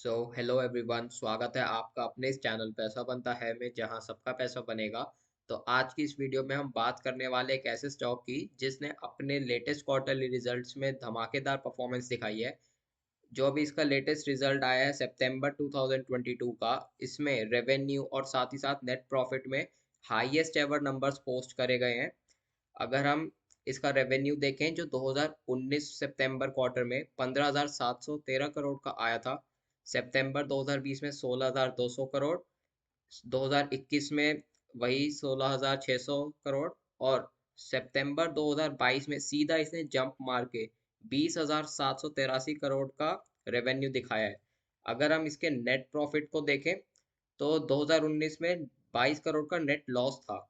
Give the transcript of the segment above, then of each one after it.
Hello everyone, स्वागत है आपका अपने इस चैनल पैसा बनता है में, जहां सबका पैसा बनेगा। तो आज की इस वीडियो में हम बात करने वाले एक ऐसे स्टॉक की जिसने अपने लेटेस्ट क्वार्टरली रिजल्ट्स में धमाकेदार परफॉर्मेंस दिखाई है। जो अभी इसका लेटेस्ट रिजल्ट आया है सितंबर 2022 का, इसमें रेवेन्यू और साथ ही साथ नेट प्रॉफिट में हाईएस्ट एवर नंबर्स पोस्ट करे गए हैं। अगर हम इसका रेवेन्यू देखें, जो 2019 सितंबर क्वार्टर में 15,713 करोड़ का आया था, सितंबर 2020 में 16,200 करोड़, 2021 में वही 16,600 करोड़, और सितंबर 2022 में सीधा इसने जंप मार के 20,783 करोड़ का रेवेन्यू दिखाया है। अगर हम इसके नेट प्रॉफिट को देखें तो 2019 में 22 करोड़ का नेट लॉस था।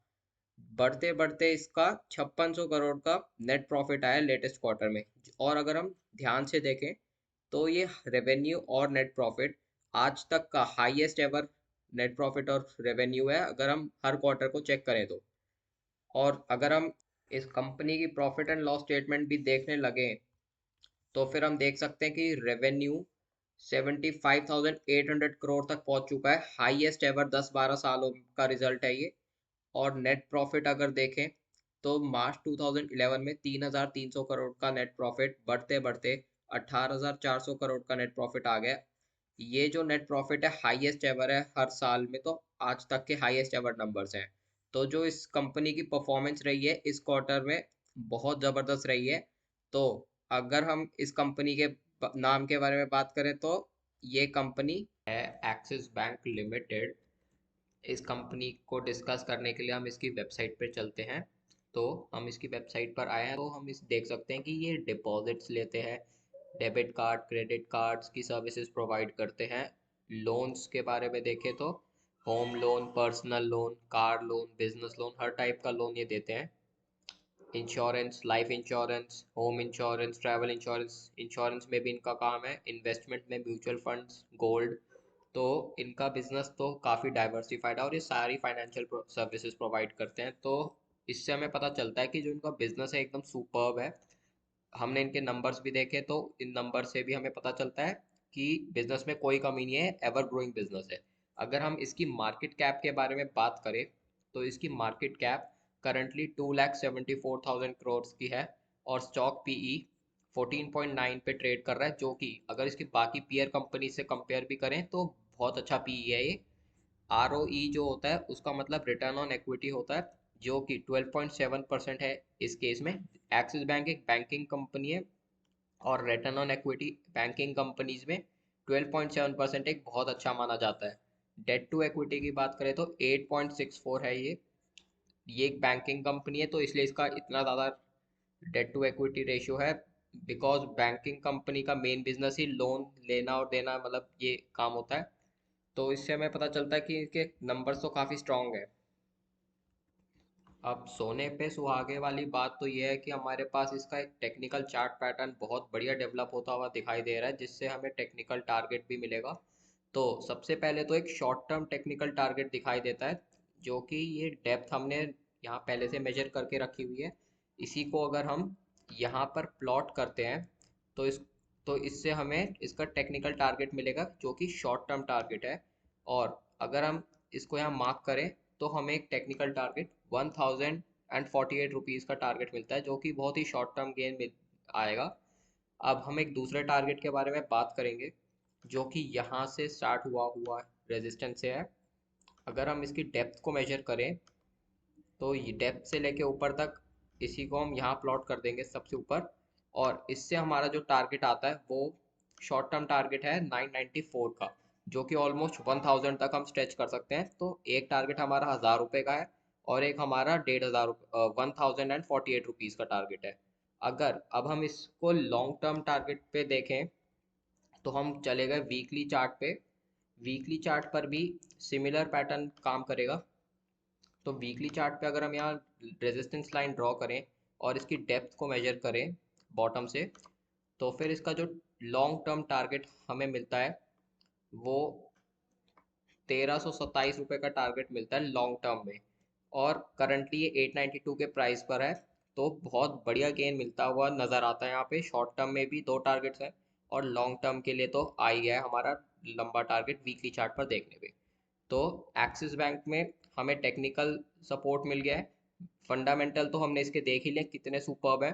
बढ़ते बढ़ते इसका 5600 करोड़ का नेट प्रॉफिट आया लेटेस्ट क्वार्टर में। और अगर हम ध्यान से देखें तो ये रेवेन्यू और नेट प्रॉफिट आज तक का हाईएस्ट एवर नेट प्रॉफिट और रेवेन्यू है, अगर हम हर क्वार्टर को चेक करें तो। और अगर हम इस कंपनी की प्रॉफिट एंड लॉस स्टेटमेंट भी देखने लगे तो फिर हम देख सकते हैं कि रेवेन्यू 75,800 करोड़ तक पहुंच चुका है। हाईएस्ट एवर 10-12 सालों का रिजल्ट है ये। और नेट प्रॉफिट अगर देखें तो मार्च 2011 में 3,300 करोड़ का नेट प्रॉफिट बढ़ते बढ़ते 18,400 करोड़ का नेट प्रॉफिट आ गया। ये जो नेट प्रॉफिट है हाईएस्ट एवर है हर साल में, तो आज तक के हाईएस्ट एवर नंबर्स हैं। तो जो इस कंपनी की परफॉर्मेंस रही है इस क्वार्टर में, बहुत ज़बरदस्त रही है। तो अगर हम इस कंपनी के नाम के बारे में बात करें तो ये कंपनी है एक्सिस बैंक लिमिटेड। इस कंपनी को डिस्कस करने के लिए हम इसकी वेबसाइट पर चलते हैं। तो हम इसकी वेबसाइट पर आए हैं तो हम इस देख सकते हैं कि ये डिपॉजिट्स लेते हैं, डेबिट कार्ड क्रेडिट कार्ड्स की सर्विसेज प्रोवाइड करते हैं। लोन्स के बारे में देखें तो home loan, personal loan, car loan, business loan, हर टाइप का लोन ये देते हैं। Insurance, life insurance, home insurance, travel insurance, insurance में भी इनका काम है। इन्वेस्टमेंट में म्यूचुअल फंड्स, गोल्ड। तो इनका बिजनेस तो काफ़ी डाइवर्सिफाइड है और ये सारी फाइनेंशियल सर्विसेज प्रोवाइड करते हैं। तो इससे हमें पता चलता है कि जो इनका बिजनेस है एकदम सुपर्ब है। हमने इनके नंबर्स भी देखे तो इन नंबर से भी हमें पता चलता है कि बिजनेस में कोई कमी नहीं है, एवर ग्रोइंग बिजनेस है। अगर हम इसकी मार्केट कैप के बारे में बात करें तो इसकी मार्केट कैप करंटली 2,74,000 करोड़ की है। और स्टॉक पीई 14.9 पे ट्रेड कर रहा है, जो कि अगर इसकी बाकी पीयर कंपनी से कंपेयर भी करें तो बहुत अच्छा पीई है ये। ROE जो होता है उसका मतलब रिटर्न ऑन इक्विटी होता है, जो कि 12.7% है इस केस में। एक्सिस बैंक एक बैंकिंग कंपनी है और return on equity banking companies में 12.7% एक बहुत अच्छा माना जाता है। डेट टू इक्विटी की बात करें तो 8.64 है ये एक बैंकिंग कंपनी है तो इसलिए इसका इतना ज़्यादा डेट टू इक्विटी रेशियो है। बिकॉज बैंकिंग कंपनी का मेन बिजनेस ही लोन लेना और देना, मतलब ये काम होता है। तो इससे हमें पता चलता है कि इनके नंबर्स तो काफ़ी स्ट्रांग है। अब सोने पे सुहागे वाली बात तो ये है कि हमारे पास इसका एक टेक्निकल चार्ट पैटर्न बहुत बढ़िया डेवलप होता हुआ दिखाई दे रहा है, जिससे हमें टेक्निकल टारगेट भी मिलेगा। तो सबसे पहले तो एक शॉर्ट टर्म टेक्निकल टारगेट दिखाई देता है, जो कि ये डेप्थ हमने यहाँ पहले से मेजर करके रखी हुई है। इसी को अगर हम यहाँ पर प्लॉट करते हैं तो इससे हमें इसका टेक्निकल टारगेट मिलेगा, जो कि शॉर्ट टर्म टारगेट है। और अगर हम इसको यहाँ मार्क करें तो हमें एक टेक्निकल टारगेट 1,048 रुपीज़ का टारगेट मिलता है, जो कि बहुत ही शॉर्ट टर्म गेन मिल आएगा। अब हम एक दूसरे टारगेट के बारे में बात करेंगे, जो कि यहाँ से स्टार्ट हुआ हुआ रेजिस्टेंस से है। अगर हम इसकी डेप्थ को मेजर करें तो ये डेप्थ से लेके ऊपर तक, इसी को हम यहाँ प्लॉट कर देंगे सबसे ऊपर। और इससे हमारा जो टारगेट आता है वो शॉर्ट टर्म टारगेट है 994 का, जो कि ऑलमोस्ट 1,000 तक हम स्ट्रेच कर सकते हैं। तो एक टारगेट हमारा 1,000 रुपये का है और एक हमारा 1,500 1,048 रुपीज़ का टारगेट है। अगर अब हम इसको लॉन्ग टर्म टारगेट पे देखें तो हम चले गए वीकली चार्ट पे। वीकली चार्ट पर भी सिमिलर पैटर्न काम करेगा। तो वीकली चार्ट पे अगर हम यहाँ रेजिस्टेंस लाइन ड्रॉ करें और इसकी डेप्थ को मेजर करें बॉटम से, तो फिर इसका जो लॉन्ग टर्म टारगेट हमें मिलता है वो 1,327 रुपये का टारगेट मिलता है लॉन्ग टर्म में। और करंटली ये 892 के प्राइस पर है। तो बहुत बढ़िया गेन मिलता हुआ नज़र आता है। यहाँ पे शॉर्ट टर्म में भी दो टारगेट्स हैं और लॉन्ग टर्म के लिए तो आ ही गया है हमारा लंबा टारगेट वीकली चार्ट पर देखने पे। तो एक्सिस बैंक में हमें टेक्निकल सपोर्ट मिल गया है, फंडामेंटल तो हमने इसके देख ही लिया कितने सुपर्ब है।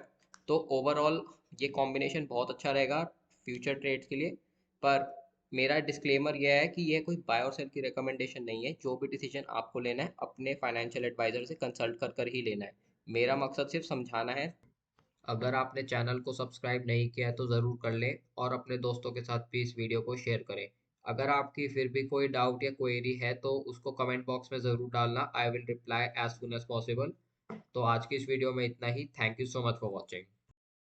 तो ओवरऑल ये कॉम्बिनेशन बहुत अच्छा रहेगा फ्यूचर ट्रेड्स के लिए। पर मेरा डिस्क्लेमर यह है कि यह कोई बाय और सेल की रिकमेंडेशन नहीं है। जो भी डिसीजन आपको लेना है अपने फाइनेंशियल एडवाइजर से कंसल्ट कर कर ही लेना है। मेरा मकसद सिर्फ समझाना है। अगर आपने चैनल को सब्सक्राइब नहीं किया है तो ज़रूर कर लें और अपने दोस्तों के साथ भी इस वीडियो को शेयर करें। अगर आपकी फिर भी कोई डाउट या क्वेरी है तो उसको कमेंट बॉक्स में ज़रूर डालना। I will reply as soon as possible. तो आज की इस वीडियो में इतना ही। Thank you so much for watching.